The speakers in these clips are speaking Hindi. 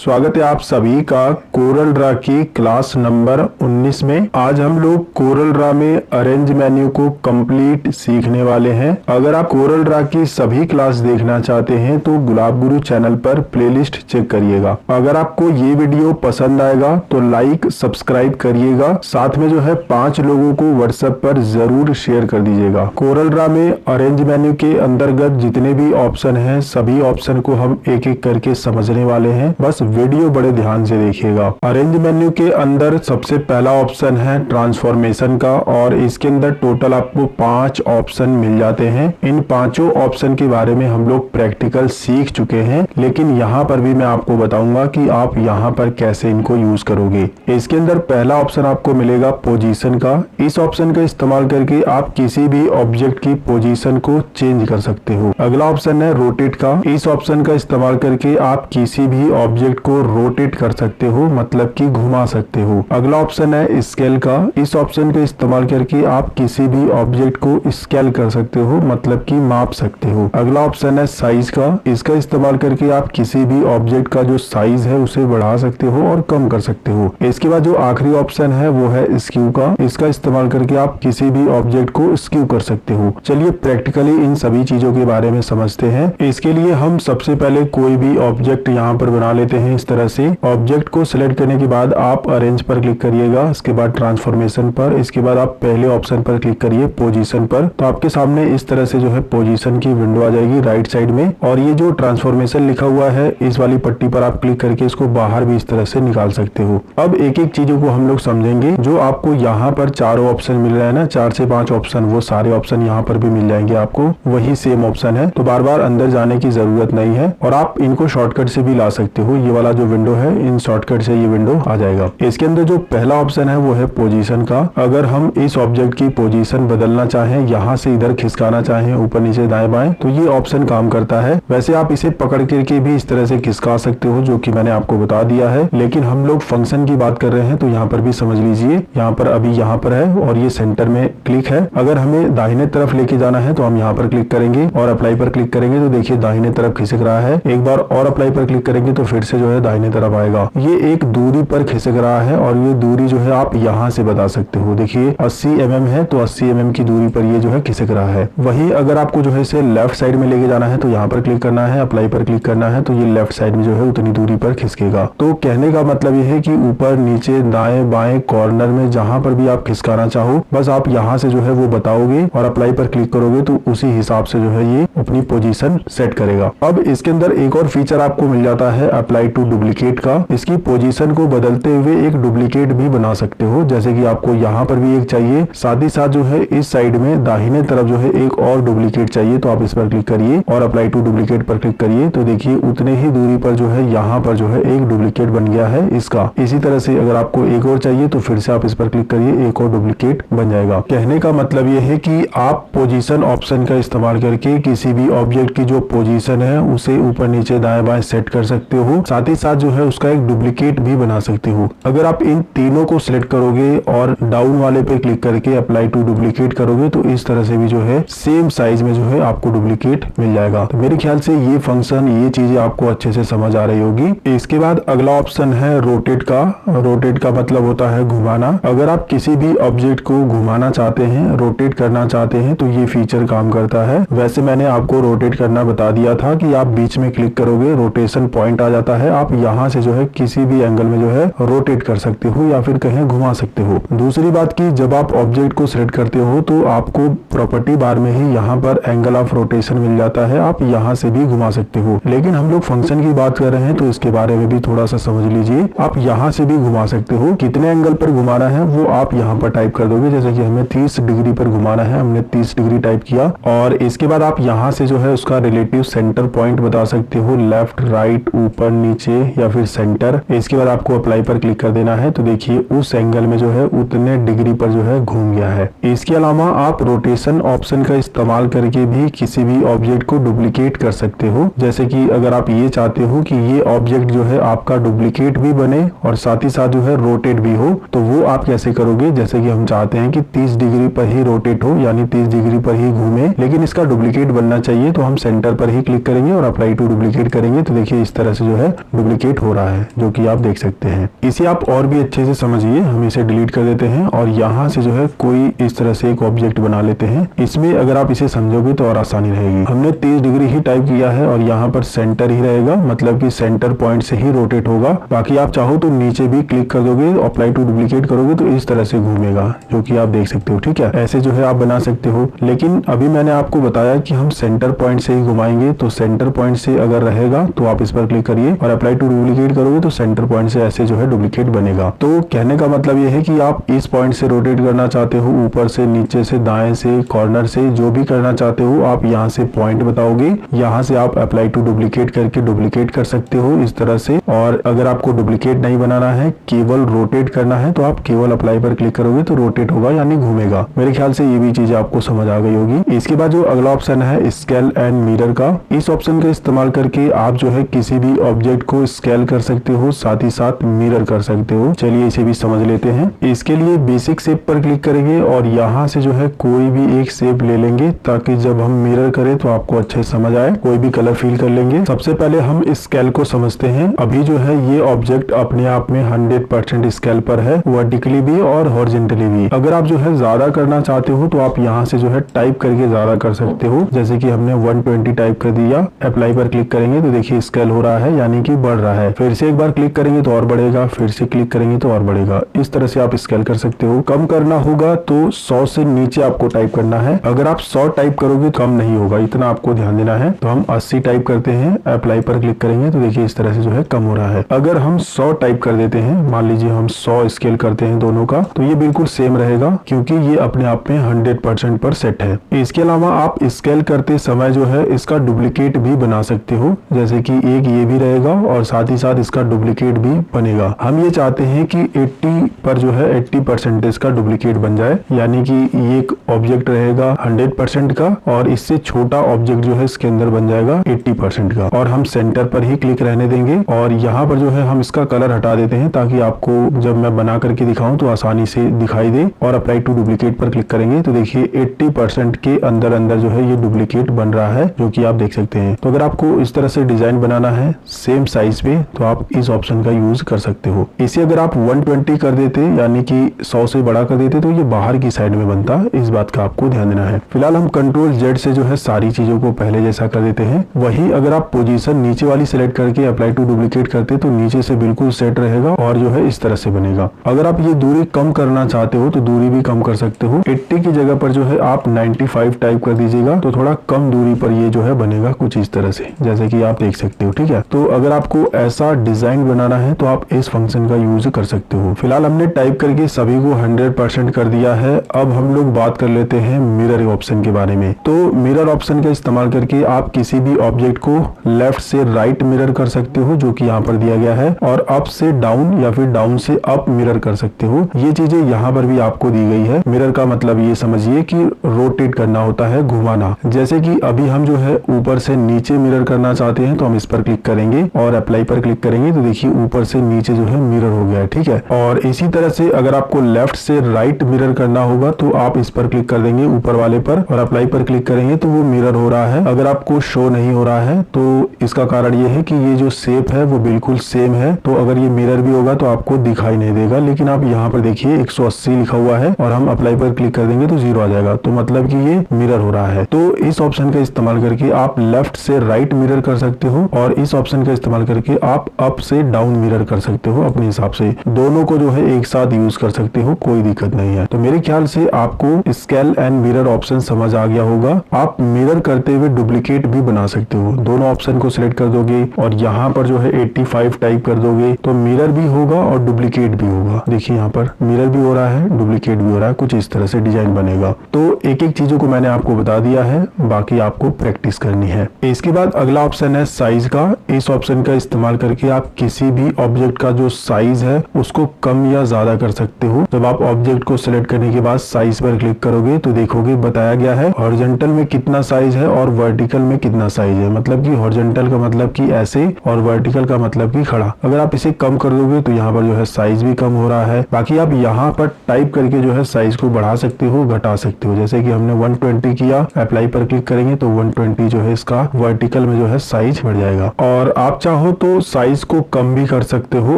स्वागत है आप सभी का कोरल ड्रा की क्लास नंबर 19 में। आज हम लोग कोरल ड्रा में अरेंज मेन्यू को कंप्लीट सीखने वाले हैं। अगर आप कोरल ड्रा की सभी क्लास देखना चाहते हैं तो गुलाब गुरु चैनल पर प्लेलिस्ट चेक करिएगा। अगर आपको ये वीडियो पसंद आएगा तो लाइक सब्सक्राइब करिएगा, साथ में जो है 5 लोगों को व्हाट्सएप पर जरूर शेयर कर दीजिएगा। कोरल ड्रा में अरेंज मेन्यू के अंतर्गत जितने भी ऑप्शन हैं सभी ऑप्शन को हम एक एक करके समझने वाले हैं, बस वीडियो बड़े ध्यान से देखिएगा। अरेंज मेन्यू के अंदर सबसे पहला ऑप्शन है ट्रांसफॉर्मेशन का और इसके अंदर टोटल आपको 5 ऑप्शन मिल जाते हैं। इन पांचों ऑप्शन के बारे में हम लोग प्रैक्टिकल सीख चुके हैं, लेकिन यहाँ पर भी मैं आपको बताऊंगा कि आप यहाँ पर कैसे इनको यूज करोगे। इसके अंदर पहला ऑप्शन आपको मिलेगा पोजीशन का। इस ऑप्शन का इस्तेमाल करके आप किसी भी ऑब्जेक्ट की पोजीशन को चेंज कर सकते हो। अगला ऑप्शन है रोटेट का। इस ऑप्शन का इस्तेमाल करके आप किसी भी ऑब्जेक्ट को रोटेट कर सकते हो, मतलब कि घुमा सकते हो। अगला ऑप्शन है स्केल का। इस ऑप्शन का इस्तेमाल करके आप किसी भी ऑब्जेक्ट को स्केल कर सकते हो, मतलब कि माप सकते हो। अगला ऑप्शन है साइज का। इसका इस्तेमाल करके आप किसी भी ऑब्जेक्ट का जो साइज है उसे बढ़ा सकते हो और कम कर सकते हो। इसके बाद जो आखिरी ऑप्शन है वो है स्क्यू का। इसका इस्तेमाल करके आप किसी भी ऑब्जेक्ट को स्क्यू कर सकते हो। चलिए प्रैक्टिकली इन सभी चीजों के बारे में समझते हैं। इसके लिए हम सबसे पहले कोई भी ऑब्जेक्ट यहाँ पर बना लेते हैं। इस तरह से ऑब्जेक्ट को सिलेक्ट करने के बाद आप अरेंज पर क्लिक करिएगा, इसके बाद ट्रांसफॉर्मेशन पर, इसके बाद आप पहले ऑप्शन पर क्लिक करिए पोजीशन पर। तो आपके सामने इस तरह से जो है पोजीशन की विंडो आ जाएगी राइट साइड में, और ये जो ट्रांसफॉर्मेशन लिखा हुआ है इस वाली पट्टी पर आप क्लिक करके इसको बाहर भी इस तरह से निकाल सकते हो। अब एक एक चीजों को हम लोग समझेंगे। जो आपको यहाँ पर चारों ऑप्शन मिल रहा है ना, 4 से 5 ऑप्शन, वो सारे ऑप्शन यहाँ पर भी मिल जाएंगे आपको, वही सेम ऑप्शन है। तो बार बार अंदर जाने की जरूरत नहीं है और आप इनको शॉर्टकट से भी ला सकते हो। ये वाला जो विंडो है इन शॉर्टकट से ये विंडो आ जाएगा। इसके अंदर जो पहला ऑप्शन है वो है पोजीशन का। अगर हम इस ऑब्जेक्ट की पोजीशन बदलना चाहें, यहाँ से इधर खिसकाना चाहें ऊपर नीचे दाएं बाएं, तो ये ऑप्शन काम करता है। वैसे आप इसे पकड़ करके भी इस तरह से खिसका सकते हो, जो कि मैंने आपको बता दिया है, लेकिन हम लोग फंक्शन की बात कर रहे हैं तो यहाँ पर भी समझ लीजिए। यहाँ पर अभी यहाँ पर है और ये सेंटर में क्लिक है। अगर हमें दाहिने तरफ लेके जाना है तो हम यहाँ पर क्लिक करेंगे और अप्लाई पर क्लिक करेंगे तो देखिए दाहिने तरफ खिसक रहा है। एक बार और अप्लाई पर क्लिक करेंगे तो फिर से जो है दाहिने तरफ आएगा। ये एक दूरी पर खिसक रहा है और ये दूरी जो है आप यहाँ से बता सकते हो। देखिए 80 mm है तो 80 mm की दूरी पर ये जो है खिसक रहा है। वही अगर आपको जो है इसे लेफ्ट साइड में लेके जाना है तो यहाँ पर क्लिक करना है, अप्लाई पर क्लिक करना है, तो ये लेफ्ट साइड में जो है उतनी दूरी पर खिसकेगा। तो कहने का मतलब ये है कि ऊपर नीचे दाएं बाएं कॉर्नर में जहां पर भी आप खिसकाना चाहो, बस आप यहाँ से जो है वो बताओगे और अप्लाई पर क्लिक करोगे तो उसी हिसाब से जो है ये अपनी पोजीशन सेट करेगा। अब इसके अंदर एक और फीचर आपको मिल जाता है अप्लाई टू डुप्लीकेट का। इसकी पोजीशन को बदलते हुए एक डुप्लीकेट भी बना सकते हो, जैसे कि आपको यहाँ पर भी एक चाहिए, साथ ही साथ जो है इस साइड में दाहिने तरफ जो है एक और डुप्लीकेट चाहिए, तो आप इस पर क्लिक करिए और अप्लाई टू डुप्लीकेट पर क्लिक करिए तो देखिए उतने ही दूरी पर जो है यहाँ पर जो है एक डुप्लीकेट बन गया है इसका। इसी तरह से अगर आपको एक और चाहिए तो फिर से आप इस पर क्लिक करिए, एक और डुप्लीकेट बन जाएगा। कहने का मतलब ये है कि आप पोजीशन ऑप्शन का इस्तेमाल करके किसी भी ऑब्जेक्ट की जो पोजीशन है उसे ऊपर नीचे दाएं बाएं सेट कर सकते हो, साथ ही साथ जो है उसका एक डुप्लीकेट भी बना सकते हो। अगर आप इन तीनों को सिलेक्ट करोगे और डाउन वाले पे क्लिक करके अप्लाई टू डुप्लीकेट करोगे तो इस तरह से भी जो है सेम साइज में जो है आपको डुप्लीकेट मिल जाएगा। तो मेरे ख्याल से ये फंक्शन, ये चीजें आपको अच्छे से समझ आ रही होगी। इसके बाद अगला ऑप्शन है रोटेट का। रोटेट का मतलब होता है घुमाना। अगर आप किसी भी ऑब्जेक्ट को घुमाना चाहते हैं, रोटेट करना चाहते हैं, तो ये फीचर काम करता है। वैसे मैंने आपको रोटेट करना बता दिया था कि आप बीच में क्लिक करोगे, रोटेशन पॉइंट आ जाता है, आप यहाँ से जो है किसी भी एंगल में जो है रोटेट कर सकते हो या फिर कहीं घुमा सकते हो। दूसरी बात की जब आप ऑब्जेक्ट को सिलेक्ट करते हो तो आपको प्रॉपर्टी बार में ही यहाँ पर एंगल ऑफ रोटेशन मिल जाता है, आप यहाँ से भी घुमा सकते हो। लेकिन हम लोग फंक्शन की बात कर रहे हैं तो इसके बारे में भी थोड़ा सा समझ लीजिए। आप यहाँ से भी घुमा सकते हो, कितने एंगल पर घुमाना है वो आप यहाँ पर टाइप कर दोगे। जैसे कि हमें 30 डिग्री पर घुमाना है, हमने 30 डिग्री टाइप किया और इसके बाद आप यहाँ से जो है उसका रिलेटिव सेंटर पॉइंट बता सकते हो, लेफ्ट राइट ऊपर नीचे या फिर सेंटर। इसके बाद आपको अप्लाई पर क्लिक कर देना है तो देखिए उस एंगल में जो है उतने डिग्री पर जो है घूम गया है। इसके अलावा आप रोटेशन ऑप्शन का इस्तेमाल करके भी किसी भी ऑब्जेक्ट को डुप्लीकेट कर सकते हो। जैसे कि अगर आप ये चाहते हो कि ये ऑब्जेक्ट जो है आपका डुप्लीकेट भी बने और साथ ही साथ जो है रोटेट भी हो, तो वो आप कैसे करोगे। जैसे कि हम चाहते हैं कि 30 डिग्री पर ही रोटेट हो, यानी 30 डिग्री पर ही घूमे, लेकिन इसका डुप्लीकेट बनना चाहिए, तो हम सेंटर पर ही क्लिक करेंगे और अप्लाई टू डुप्लीकेट करेंगे तो देखिए इस तरह से जो है डुप्लीकेट हो रहा है, जो कि आप देख सकते हैं। इसे आप और भी अच्छे से समझिए। हम इसे डिलीट कर देते हैं और यहाँ से जो है कोई इस तरह से एक ऑब्जेक्ट बना लेते हैं। इसमें अगर आप इसे समझोगे तो और आसानी रहेगी। हमने 30 डिग्री ही टाइप किया है और यहाँ पर सेंटर ही रहेगा, मतलब कि सेंटर पॉइंट से ही रोटेट होगा। बाकी आप चाहो तो नीचे भी क्लिक कर दोगे, अप्लाई टू डुप्लीकेट करोगे तो इस तरह से घूमेगा, जो कि आप देख सकते हो। ठीक है, ऐसे जो है आप बना सकते हो। लेकिन अभी मैंने आपको बताया कि हम सेंटर पॉइंट से ही घुमाएंगे, तो सेंटर पॉइंट से अगर रहेगा तो आप इस पर क्लिक करिए और अप्लाई टू डुप्लीकेट करोगे तो सेंटर पॉइंट से ऐसे जो है डुप्लीकेट बनेगा। तो कहने का मतलब ये है कि आप इस पॉइंट से रोटेट करना चाहते हो, ऊपर से, नीचे से, दाएं से, कॉर्नर से, जो भी करना चाहते हो आप यहाँ से पॉइंट बताओगे। यहाँ से आप अप्लाई टू डुप्लीकेट करके डुप्लीकेट कर सकते हो इस तरह से। और अगर आपको डुप्लीकेट नहीं बनाना है, केवल रोटेट करना है, तो आप केवल अप्लाई पर क्लिक करोगे तो रोटेट होगा, यानी घूमेगा। मेरे ख्याल से ये भी चीज आपको समझ आ गई होगी। इसके बाद जो अगला ऑप्शन है स्केल एंड मिरर का, इस ऑप्शन का इस्तेमाल करके आप जो है किसी भी ऑब्जेक्ट को स्केल कर सकते हो, साथ ही साथ मिरर कर सकते हो। चलिए इसे भी समझ लेते हैं। इसके लिए बेसिक शेप पर क्लिक करेंगे और यहाँ से जो है कोई भी एक शेप ले लेंगे, ताकि जब हम मिरर करें तो आपको अच्छे समझ आए। कोई भी कलर फिल कर लेंगे। सबसे पहले हम स्केल को समझते हैं। अभी जो है ये ऑब्जेक्ट अपने आप में 100% स्केल पर है, वर्टिकली भी और हॉरिजॉन्टली भी। अगर आप जो है ज्यादा करना चाहते हो तो आप यहाँ से जो है टाइप करके ज्यादा कर सकते हो। जैसे कि हमने 120 टाइप कर दिया, अप्लाई पर क्लिक करेंगे तो देखिए स्केल हो रहा है, यानी कि बढ़ रहा है। फिर से एक बार क्लिक करेंगे तो और बढ़ेगा, फिर से क्लिक करेंगे तो और बढ़ेगा। इस तरह से आप स्केल कर सकते हो। कम करना होगा तो 100 से नीचे आपको टाइप करना है। अगर आप 100 टाइप करोगे तो कम नहीं होगा, इतना आपको ध्यान देना है। तो हम 80 टाइप करते हैं, अप्लाई पर क्लिक करेंगे तो देखिए इस तरह से जो है कम हो रहा है। अगर हम 100 टाइप कर देते हैं, मान लीजिए हम 100 स्केल करते हैं दोनों का, तो ये बिल्कुल सेम रहेगा, क्योंकि ये अपने आप में 100% पर सेट है। इसके अलावा आप स्केल करते समय जो है इसका डुप्लीकेट भी बना सकते हो। जैसे कि एक ये भी रहेगा और साथ ही साथ इसका डुप्लीकेट भी बनेगा। हम ये चाहते हैं कि 80 पर जो है 80% इसका डुप्लीकेट बन जाए, यानी कि एक ऑब्जेक्ट रहेगा 100% का और इससे छोटा ऑब्जेक्ट जो है इसके अंदर बन जाएगा 80% का। और हम सेंटर पर ही क्लिक रहने देंगे और यहाँ पर जो है हम इसका कलर हटा देते हैं, ताकि आपको जब मैं बना करके दिखाऊं तो आसानी से दिखाई दे। और अप्लाई टू डुप्लीकेट पर क्लिक करेंगे तो देखिए 80% के अंदर अंदर जो है ये डुप्लीकेट बन रहा है, जो कि आप देख सकते हैं। तो अगर आपको इस तरह से डिजाइन बनाना है सेम साइज पे, तो आप इस ऑप्शन का यूज कर सकते हो। इसे अगर आप 120 कर देते, यानी कि 100 से बड़ा कर देते, तो ये बाहर की साइड में बनता। इस बात का आपको ध्यान देना है। फिलहाल हम कंट्रोल Z से जो है सारी चीजों को पहले जैसा कर देते हैं। वही अगर आप पोजीशन नीचे वाली सिलेक्ट करके अप्लाई टू डुप्लीकेट करते तो नीचे से बिल्कुल सेट रहेगा और जो है इस तरह से बनेगा। अगर आप ये दूरी कम करना चाहते हो तो दूरी भी कम कर सकते हो। 80 की जगह पर जो है आप 95 टाइप कर दीजिएगा, तो थोड़ा कम दूरी पर ये जो है बनेगा कुछ इस तरह से, जैसे कि आप देख सकते हो। ठीक है, तो अगर आपको ऐसा डिजाइन बनाना है तो आप इस फंक्शन का यूज कर सकते हो। फिलहाल हमने टाइप करके सभी को 100% कर दिया है। अब हम लोग बात कर लेते हैं मिरर ऑप्शन के बारे में। तो मिरर ऑप्शन का इस्तेमाल करके आप किसी भी ऑब्जेक्ट को लेफ्ट से राइट मिरर कर सकते हो, जो कि यहाँ पर दिया गया है, और अप से डाउन या फिर डाउन से अप मिरर कर सकते हो। ये चीजें यहाँ पर भी आपको दी गई है। मिरर का मतलब ये समझिए कि रोटेट करना होता है, घुमाना। जैसे कि अभी हम जो है ऊपर से नीचे मिरर करना चाहते हैं, तो हम इस पर क्लिक करेंगे और अप्लाई पर क्लिक करेंगे तो देखिए ऊपर से नीचे जो है मिरर हो गया है। ठीक है, और इसी तरह से अगर आपको लेफ्ट से राइट मिरर करना होगा तो आप इस पर क्लिक कर देंगे ऊपर वाले पर और अप्लाई पर क्लिक करेंगे तो वो मिरर हो रहा है। अगर आपको शो नहीं हो रहा है तो इसका कारण ये है कि ये जो शेप है वो बिल्कुल सेम है, तो अगर ये मिरर भी होगा तो आपको दिखाई नहीं देगा। लेकिन आप यहाँ पर देखिए 180 लिखा हुआ है और हम अप्लाई पर क्लिक कर देंगे तो 0 आ जाएगा, तो मतलब कि ये मिरर हो रहा है। तो इस ऑप्शन का इस्तेमाल करके आप लेफ्ट से राइट मिरर कर सकते हो और इस ऑप्शन का इस्तेमाल करके आप अप से डाउन मिरर कर सकते हो अपने हिसाब से। दोनों को जो है एक साथ यूज कर सकते हो, कोई दिक्कत नहीं है। तो मेरे ख्याल से आपको स्केल एंड मिरर ऑप्शन समझ आ गया होगा। आप मिरर करते हुए डुप्लीकेट भी बना सकते हो। दोनों ऑप्शन को सिलेक्ट कर दोगे और यहाँ पर जो है 85 टाइप कर दोगे तो मिरर भी होगा और डुप्लीकेट भी होगा। देखिए यहाँ पर मिरर भी हो रहा है, डुप्लीकेट भी हो रहा है, कुछ इस तरह से डिजाइन बनेगा। तो एक एक चीजों को मैंने आपको बता दिया है, बाकी आपको प्रैक्टिस करनी है। इसके बाद अगला ऑप्शन है साइज का। इस ऑप्शन का इस्तेमाल करके आप किसी भी ऑब्जेक्ट का जो साइज है उसको कम या ज्यादा कर सकते हो। जब आप ऑब्जेक्ट को सिलेक्ट करने के बाद साइज पर क्लिक करोगे तो देखोगे बताया गया है हॉरिजॉन्टल में कितना साइज है और वर्टिकल में कितना साइज है। मतलब कि हॉरिजॉन्टल का मतलब कि ऐसे और वर्टिकल का मतलब कि खड़ा। अगर आप इसे कम कर दोगे तो यहाँ पर जो है साइज भी कम हो रहा है। बाकी आप यहाँ पर टाइप करके जो है साइज को बढ़ा सकते हो, घटा सकते हो। जैसे कि हमने 120 किया, अप्लाई पर क्लिक करेंगे तो 120 जो है इसका वर्टिकल में जो है साइज बढ़ जाएगा। और आप चाहो चाहो तो साइज को कम भी कर सकते हो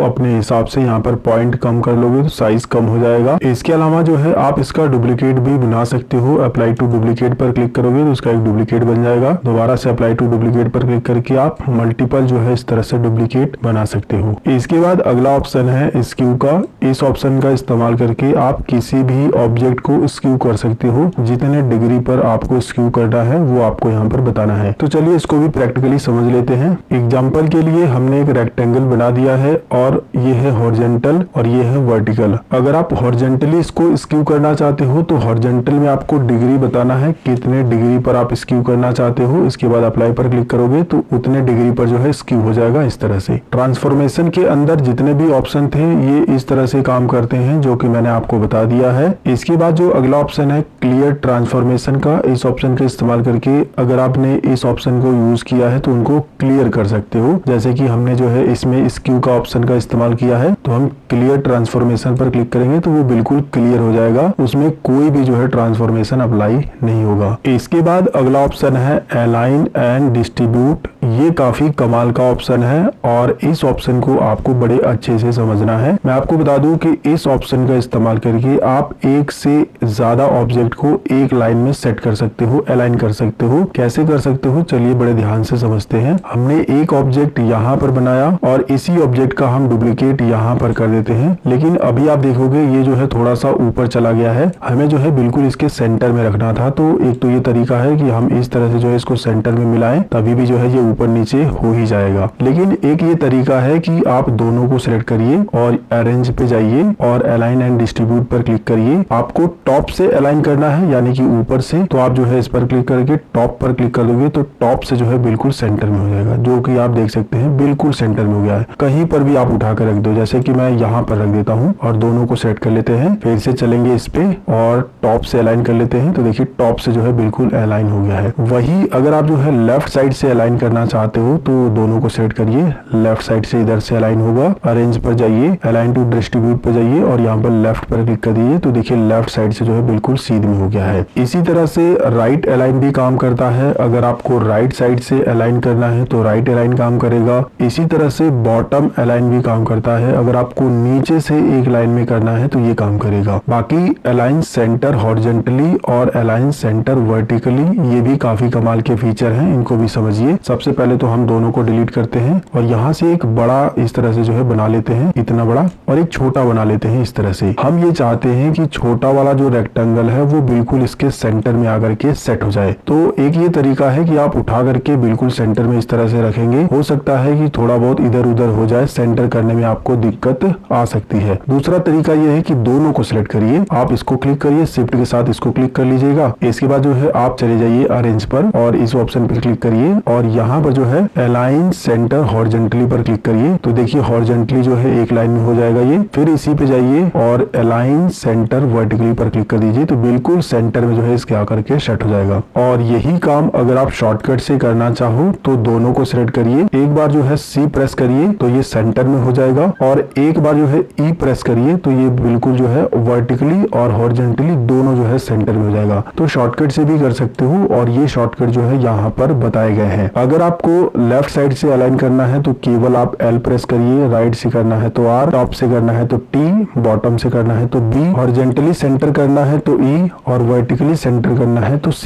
अपने हिसाब से। यहाँ पर पॉइंट कम कर लोगे तो साइज कम हो जाएगा। इसके अलावा जो है आप इसका डुप्लीकेट भी बना सकते हो। अप्लाई टू डुप्लीकेट पर क्लिक करोगे तो उसका एक डुप्लीकेट बन जाएगा। दोबारा से अप्लाई टू डुप्लीकेट पर क्लिक करके आप मल्टीपल जो है इस तरह से डुप्लीकेट बना सकते हो। इसके बाद अगला ऑप्शन है स्क्यू का। इस ऑप्शन का इस्तेमाल करके आप किसी भी ऑब्जेक्ट को स्क्यू कर सकते हो। जितने डिग्री पर आपको स्क्यू करना है वो आपको यहाँ पर बताना है। तो चलिए इसको भी प्रैक्टिकली समझ लेते हैं। एग्जाम्पल के लिए हमने एक रेक्टेंगल बना दिया है और ये है हॉरिजॉन्टल और ये है वर्टिकल। अगर आप हॉरिजॉन्टली इसको स्क्यू करना चाहते हो तो हॉरिजॉन्टल में आपको डिग्री बताना है, कितने डिग्री पर आप स्क्यू करना चाहते हो। इसके बाद अप्लाई पर क्लिक करोगे तो उतने डिग्री पर जो है स्क्यू हो जाएगा इस तरह से। ट्रांसफॉर्मेशन के अंदर जितने भी ऑप्शन थे ये इस तरह से काम करते हैं, जो कि मैंने आपको बता दिया है। इसके बाद जो अगला ऑप्शन है क्लियर ट्रांसफॉर्मेशन का, इस ऑप्शन का इस्तेमाल करके अगर आपने इस ऑप्शन को यूज किया है तो उनको क्लियर कर सकते हो। जैसे कि हमने जो है इसमें स्क्यू का ऑप्शन का इस्तेमाल किया है तो हम क्लियर ट्रांसफॉर्मेशन पर क्लिक करेंगे तो वो बिल्कुल क्लियर हो जाएगा, उसमें कोई भी जो है ट्रांसफॉर्मेशन अप्लाई नहीं होगा। इसके बाद अगला ऑप्शन है अलाइन एंड डिस्ट्रीब्यूट। ये काफी कमाल का ऑप्शन है और इस ऑप्शन को आपको बड़े अच्छे से समझना है। मैं आपको बता दूं कि इस ऑप्शन का इस्तेमाल करके आप एक से ज्यादा ऑब्जेक्ट को एक लाइन में सेट कर सकते हो, अलाइन कर सकते हो। कैसे कर सकते हो चलिए बड़े ध्यान से समझते हैं। हमने एक ऑब्जेक्ट यहाँ पर बनाया और इसी ऑब्जेक्ट का हम डुप्लीकेट यहाँ पर कर देते हैं, लेकिन अभी आप देखोगे ये जो है थोड़ा सा ऊपर चला गया है। हमें जो है बिल्कुल इसके सेंटर में रखना था। तो एक तो ये तरीका है कि हम इस तरह से जो है इसको सेंटर में मिलाएं, तभी भी जो है ये ऊपर नीचे हो ही जाएगा। लेकिन एक ये तरीका है कि आप दोनों को सिलेक्ट करिए और अरेंज पे जाइए और अलाइन एंड डिस्ट्रीब्यूट पर क्लिक करिए। आपको टॉप से अलाइन करना है यानी कि ऊपर से, तो आप जो है इस पर क्लिक करके टॉप पर क्लिक कर दोगे तो टॉप से जो है बिल्कुल सेंटर में हो जाएगा, जो कि आप देख सकते हैं बिल्कुल सेंटर में हो गया है। कहीं पर भी आप उठा कर रख दो, जैसे कि मैं यहाँ पर रख देता हूँ और दोनों को सेट कर लेते हैं। फिर से चलेंगे इस पे और टॉप से अलाइन कर लेते हैं तो देखिए टॉप से जो है बिल्कुल अलाइन हो गया है। वही अगर आप जो है लेफ्ट साइड से अलाइन करना चाहते हो तो दोनों को सेट करिए। लेफ्ट साइड से इधर से अलाइन होगा, अरेंज पर जाइए, अलाइन टू डिस्ट्रीब्यूट पर जाइए और यहाँ पर लेफ्ट पर क्लिक कर दीजिए तो देखिए लेफ्ट साइड से जो है बिल्कुल सीध में हो गया है। इसी तरह से राइट अलाइन भी काम करता है। अगर आपको राइट साइड से अलाइन करना है तो राइट अलाइन काम करेगा। इसी तरह से बॉटम अलाइन भी काम करता है। अगर आपको नीचे से एक लाइन में करना है तो ये काम करेगा। बाकी अलाइन सेंटर हॉरिजॉन्टली और अलाइन सेंटर वर्टिकली, ये भी काफी कमाल के फीचर हैं, इनको भी समझिए। सबसे पहले तो हम दोनों को डिलीट करते हैं और यहाँ से एक बड़ा इस तरह से जो है बना लेते हैं, इतना बड़ा, और एक छोटा बना लेते हैं इस तरह से। हम ये चाहते हैं कि छोटा वाला जो रेक्टेंगल है वो बिल्कुल इसके सेंटर में आकर के सेट हो जाए। तो एक ये तरीका है कि आप उठा करके बिल्कुल सेंटर में इस तरह से रखेंगे। हो सकता है कि थोड़ा बहुत इधर उधर हो जाए, सेंटर करने में आपको दिक्कत आ सकती है। दूसरा तरीका ये है कि दोनों को सिलेक्ट करिए, आप इसको क्लिक करिए, शिफ्ट के साथ इसको क्लिक कर लीजिएगा। इसके बाद जो है आप चले जाइए अरेंज पर और इस ऑप्शन पर क्लिक करिए और यहाँ पर जो है अलाइन सेंटर हॉरिजॉन्टली पर क्लिक करिए तो देखिए हॉरिजॉन्टली जो है एक लाइन में हो जाएगा ये। फिर इसी पे जाइए और अलाइन सेंटर वर्टिकली पर क्लिक कर दीजिए तो बिल्कुल सेंटर में जो है इसके आकर के सेट हो जाएगा। और यही काम अगर आप शॉर्टकट से करना चाहो तो दोनों को सिलेक्ट करिए। एक बार जो है सी प्रेस करिए तो ये सेंटर में हो जाएगा और एक बार जो है ई प्रेस करिए तो ये बिल्कुल जो है वर्टिकली और हॉरिजॉन्टली दोनों जो है सेंटर में हो जाएगा। तो शॉर्टकट से भी कर सकते हो और ये शॉर्टकट जो है यहाँ पर बताए गए हैं। अगर आपको लेफ्ट साइड से अलाइन करना है तो केवल आप एल प्रेस करिए, राइट से करना है तो आर, टॉप से करना है तो टी, बॉटम से करना है तो बी, हॉरिजॉन्टली सेंटर करना है तो ई और वर्टिकली सेंटर करना है तो सी।